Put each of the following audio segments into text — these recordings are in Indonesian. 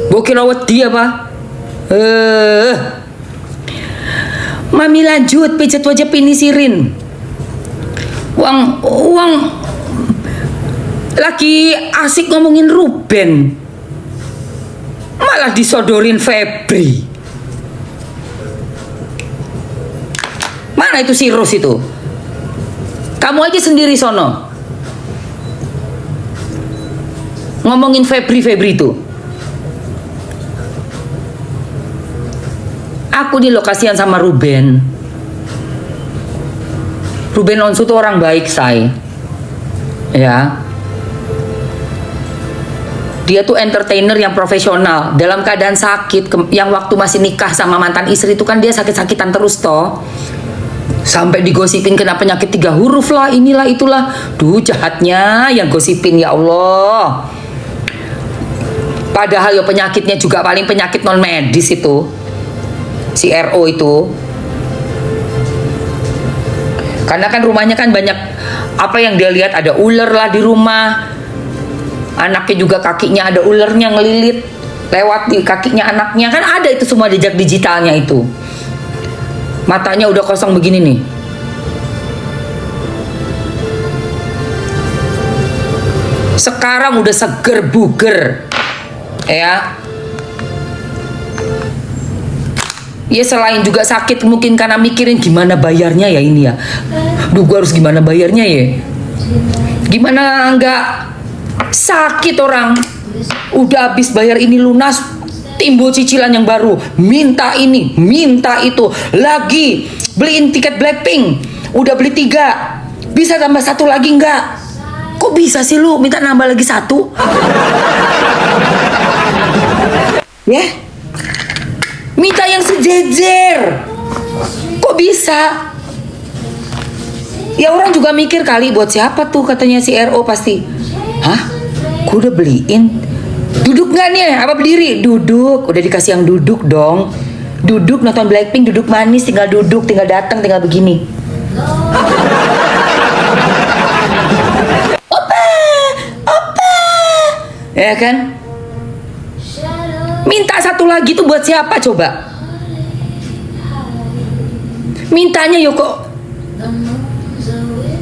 Mbok kira wedi apa? Mami lanjut pijat wajah penisirin. Uang lagi asik ngomongin Ruben, malah disodorin Febri. Mana itu si Ros itu? Kamu aja sendiri sono ngomongin Febri itu. Aku di lokasian sama Ruben. Ruben Onsu tuh orang baik, say. Ya. Dia tuh entertainer yang profesional. Dalam keadaan sakit, yang waktu masih nikah sama mantan istri itu kan dia sakit-sakitan terus toh. Sampai digosipin kena penyakit 3 huruf lah, inilah itulah. Duh, jahatnya yang gosipin, ya Allah. Padahal ya penyakitnya juga paling penyakit non medis itu. Si RO itu. Karena kan rumahnya kan banyak apa yang dia lihat, ada ular lah di rumah. Anaknya juga kakinya ada ularnya ngelilit lewat di kakinya anaknya, kan ada itu semua jejak digitalnya itu. Matanya udah kosong begini nih. Sekarang udah seger buger. Ya. Ya selain juga sakit mungkin karena mikirin gimana bayarnya ya ini ya. Duh, gua harus gimana bayarnya ya. Gimana enggak sakit orang. Udah habis bayar ini lunas, timbul cicilan yang baru. Minta ini, minta itu. Lagi beliin tiket Blackpink. Udah beli 3. Bisa tambah 1 lagi enggak? Kok bisa sih lu minta nambah lagi 1? Ya? Minta yang sejejer. Kok bisa? Ya orang juga mikir kali buat siapa tuh, katanya si RO pasti. Hah? Gue udah beliin. Duduk gak nih? Apa berdiri? Duduk. Udah dikasih yang duduk dong. Duduk nonton Blackpink, duduk manis, tinggal duduk, tinggal datang, tinggal begini. Opa, opa. Ya kan? Minta 1 lagi tuh buat siapa coba? Mintanya yuk kok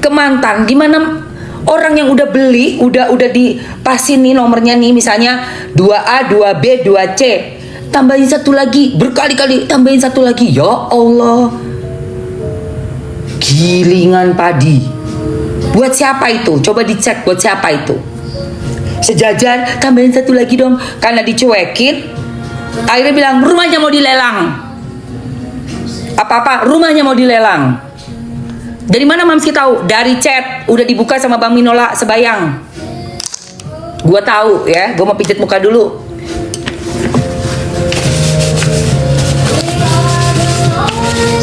ke mantan. Gimana orang yang udah beli, udah dipasin nih nomornya nih, misalnya 2A, 2B, 2C. Tambahin 1 lagi, berkali-kali tambahin 1 lagi. Ya Allah. Gilingan padi. Buat siapa itu? Coba dicek buat siapa itu. Sejajar, tambahin 1 lagi dong. Karena dicuekin, akhirnya bilang rumahnya mau dilelang. Apa-apa, rumahnya mau dilelang. Dari mana Mamski tahu? Dari chat, udah dibuka sama Bang Minola Sebayang. Gua tahu ya, gua mau pijat muka dulu.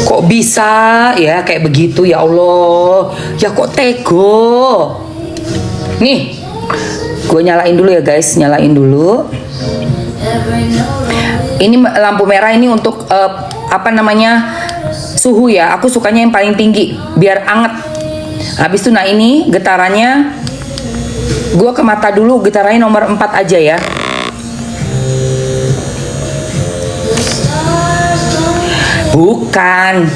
Kok bisa ya kayak begitu, ya Allah. Ya kok tego. Nih, gue nyalain dulu ya guys, nyalain dulu. Ini lampu merah ini untuk apa namanya, suhu ya. Aku sukanya yang paling tinggi biar anget. Habis itu nah ini getarannya, gue ke mata dulu, getarannya nomor 4 aja ya. Bukan.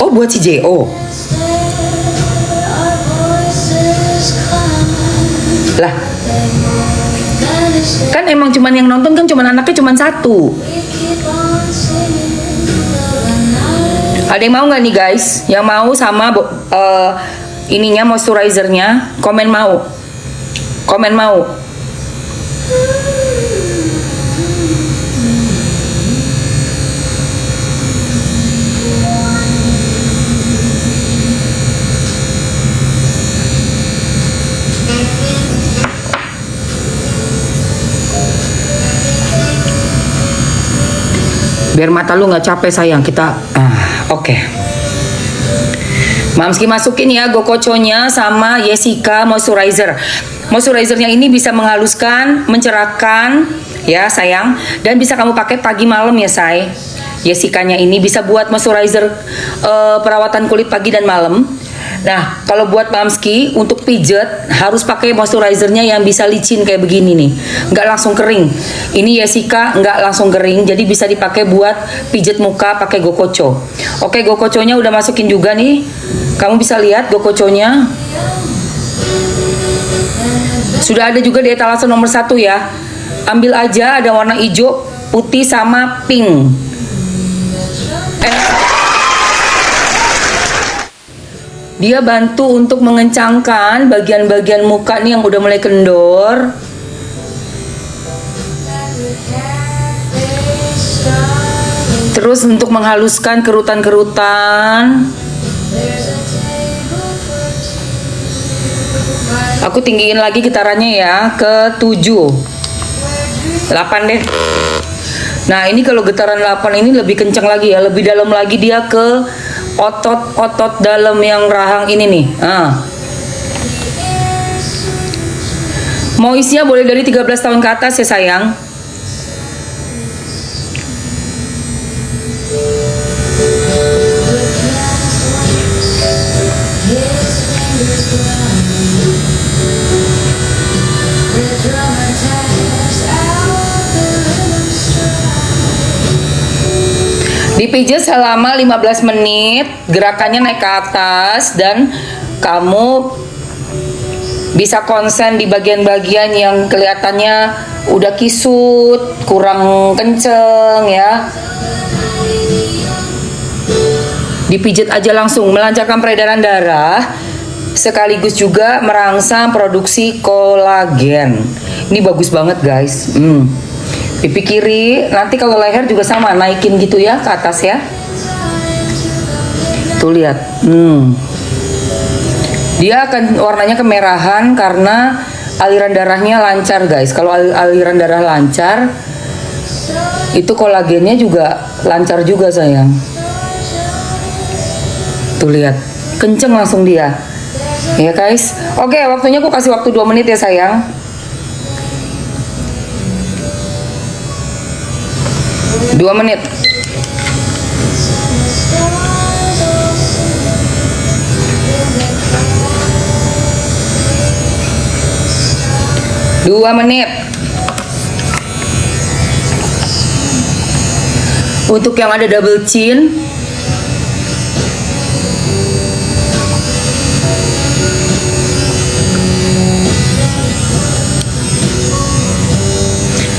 Oh, buat si JO. Lah, kan emang cuman yang nonton kan cuman anaknya cuman 1. Ada yang mau nggak nih guys? Yang mau sama ininya, moisturizernya, komen mau. Komen mau. Biar mata lu nggak capek sayang, kita oke. Mamski masukin ya Gokoconya sama Jessica moisturizer. Moisturizernya ini bisa menghaluskan, mencerahkan ya sayang, dan bisa kamu pakai pagi malam ya say. Jessicanya ini bisa buat moisturizer perawatan kulit pagi dan malam. Nah, kalau buat Mamski untuk pijet harus pakai moisturizernya yang bisa licin kayak begini nih, nggak langsung kering. Ini Jessica nggak langsung kering, jadi bisa dipakai buat pijet muka pakai Gokocho. Oke, Gokochonya udah masukin juga nih. Kamu bisa lihat Gokochonya. Sudah ada juga di etalase nomor 1 ya. Ambil aja, ada warna hijau, putih sama pink. Dia bantu untuk mengencangkan bagian-bagian muka nih yang udah mulai kendor. Terus untuk menghaluskan kerutan-kerutan. Aku tinggiin lagi getarannya ya ke 7. 8 deh. Nah, ini kalau getaran 8 ini lebih kencang lagi ya, lebih dalam lagi dia ke otot-otot dalam yang rahang ini nih. Moisnya boleh dari 13 tahun ke atas ya sayang. Dipijat selama 15 menit, gerakannya naik ke atas dan kamu bisa konsen di bagian-bagian yang kelihatannya udah kisut, kurang kenceng ya. Dipijat aja langsung, melancarkan peredaran darah sekaligus juga merangsang produksi kolagen. Ini bagus banget guys. Pipi kiri, nanti kalau leher juga sama, naikin gitu ya ke atas ya. Tuh lihat. Dia akan warnanya kemerahan karena aliran darahnya lancar guys. Kalau aliran darah lancar, itu kolagennya juga lancar juga sayang. Tuh lihat, kenceng langsung dia. Ya guys. Oke, waktunya aku kasih waktu 2 menit ya sayang. 2 menit. Untuk yang ada double chin,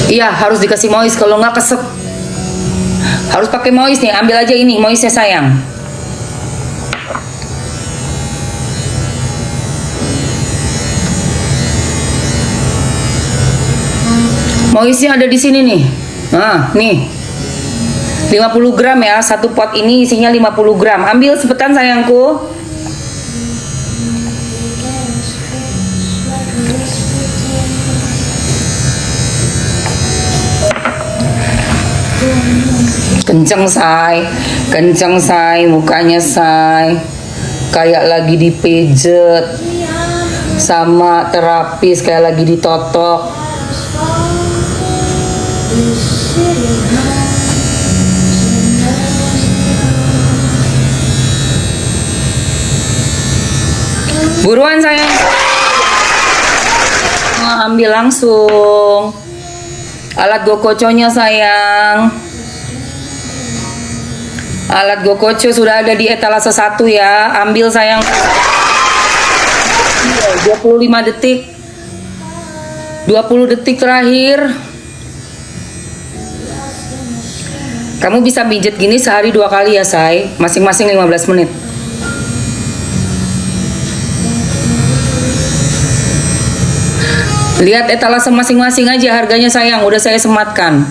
iya harus dikasih moist, kalau nggak kesek. Harus pakai moist nih, ambil aja ini moistnya sayang. Moistnya ada di sini nih. Nah, nih. 50 gram ya, satu pot ini isinya 50 gram. Ambil cepetan sayangku. Kenceng say, mukanya say, kayak lagi dipijet sama terapis, kayak lagi ditotok. Buruan sayang, ambil langsung alat Gokochonya sayang. Alat Gokocho sudah ada di etalase 1 ya. Ambil sayang. 25 detik. 20 detik terakhir. Kamu bisa pijet gini sehari 2 kali ya say. Masing-masing 15 menit. Lihat etalase masing-masing aja harganya sayang. Udah saya sematkan.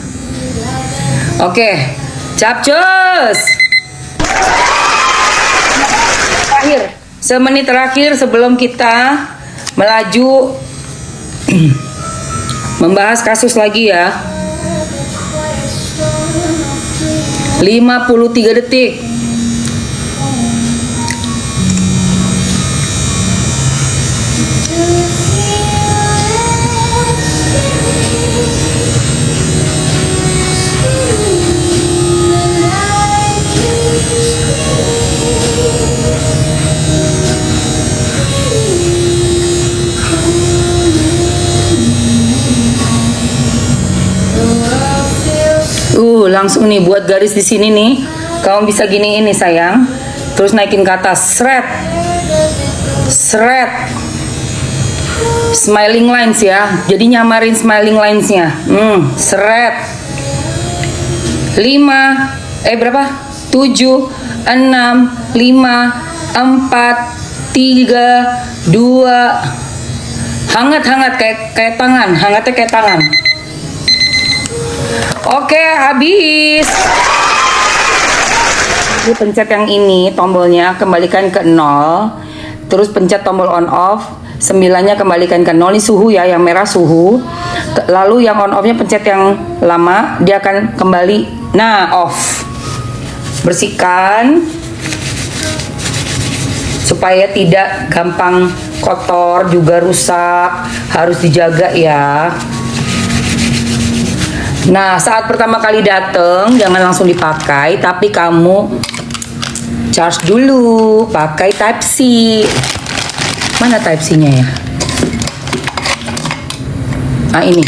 Oke. Capcus. Terakhir, semenit terakhir sebelum kita melaju membahas kasus lagi ya. 53 detik. Langsung nih buat garis di sini nih. Kamu bisa gini ini sayang. Terus naikin ke atas, seret. Smiling lines ya. Jadi nyamarin smiling linesnya. Seret. 5 berapa? 7 6 5 4 3 2 hangat kayak tangan, hangatnya kayak tangan. Oke, habis. Jadi pencet yang ini tombolnya, kembalikan ke 0. Terus pencet tombol on off, 9-nya kembalikan ke 0. Ini suhu ya, yang merah suhu. Lalu yang on off-nya pencet yang lama, dia akan kembali. Nah, off. Bersihkan supaya tidak gampang kotor, juga rusak, harus dijaga ya. Nah, saat pertama kali datang jangan langsung dipakai, tapi kamu charge dulu pakai Type C. Mana Type C-nya ya? Nah, ini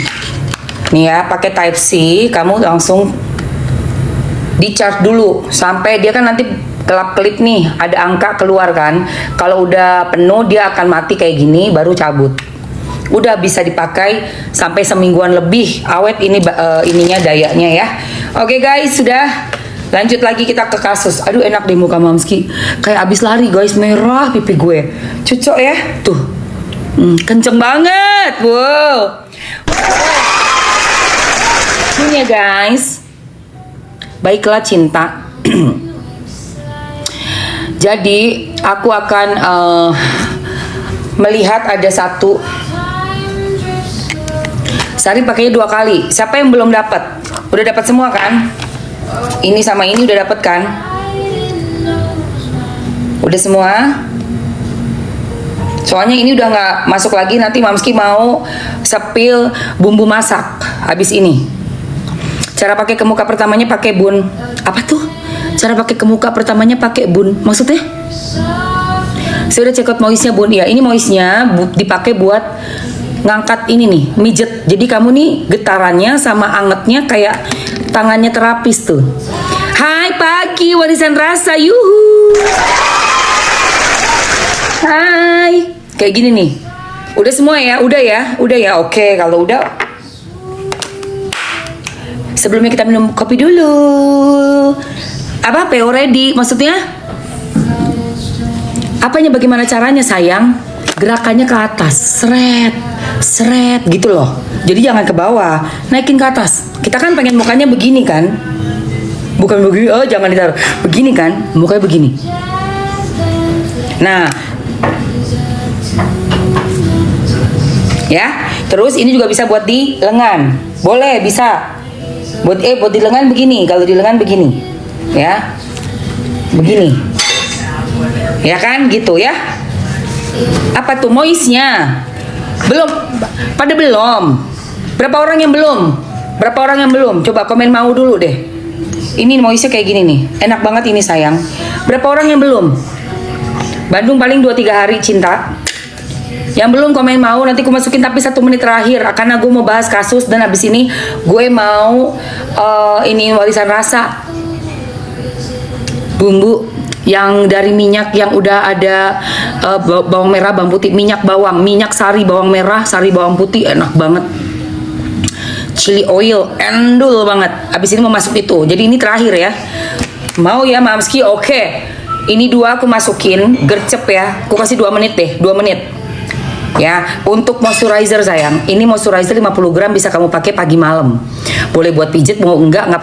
nih ya, pakai Type C. Kamu langsung di charge dulu sampai dia kan nanti kelap-kelip nih, ada angka keluar kan. Kalau udah penuh dia akan mati kayak gini, baru cabut. Udah bisa dipakai sampai semingguan lebih, awet ini ininya dayanya ya. Oke guys, sudah. Lanjut lagi kita ke kasus. Aduh, enak deh muka Mamski, kayak abis lari guys, merah pipi gue. Cocok ya, tuh. Kenceng banget. Wow. Ini ya guys. Baiklah cinta. Jadi aku akan melihat ada satu. Sari pakainya 2 kali. Siapa yang belum dapat? Udah dapat semua kan? Ini sama ini udah dapat kan? Udah semua? Soalnya ini udah nggak masuk lagi. Nanti Mamski mau sepil bumbu masak habis ini. Cara pakai ke muka pertamanya pakai bun. Apa tuh? Cara pakai ke muka pertamanya pakai bun. Maksudnya? Saya udah cekot moisnya bun. Ya, ini moisnya dipakai buat ngangkat ini nih, mijet. Jadi kamu nih getarannya sama angetnya kayak tangannya terapis tuh. Hai pagi warisan rasa, yuhu. Hai, kayak gini nih. Udah semua ya, udah ya. Oke, kalau udah. Sebelumnya kita minum kopi dulu. Apa PO ready? Maksudnya? Apanya, bagaimana caranya sayang? Gerakannya ke atas, seret gitu loh. Jadi jangan ke bawah, naikin ke atas. Kita kan pengen mukanya begini kan, bukan begini. Jangan ditaruh begini kan, mukanya begini. Nah, ya. Terus ini juga bisa buat di lengan, boleh, bisa. Buat di lengan begini. Kalau di lengan begini, ya, begini, ya kan, gitu ya. Apa tuh moisnya? Belum? Pada belum? Berapa orang yang belum? Coba komen mau dulu deh. Ini moisnya kayak gini nih. Enak banget ini sayang. Berapa orang yang belum? Bandung paling 2-3 hari cinta. Yang belum komen mau, nanti gue masukin tapi 1 menit terakhir. Karena gue mau bahas kasus dan habis ini gue mau ini warisan rasa. Bumbu yang dari minyak yang udah ada bawang merah, bawang putih, minyak bawang, minyak sari, bawang merah, sari bawang putih, enak banget. Chili oil, endul banget. Abis ini mau masuk itu. Jadi ini terakhir ya. Mau ya Mamski? Oke. Ini 2 aku masukin, gercep ya. Aku kasih 2 menit deh, 2 menit. Ya, untuk moisturizer sayang. Ini moisturizer 50 gram bisa kamu pakai pagi malam. Boleh buat pijit, mau enggak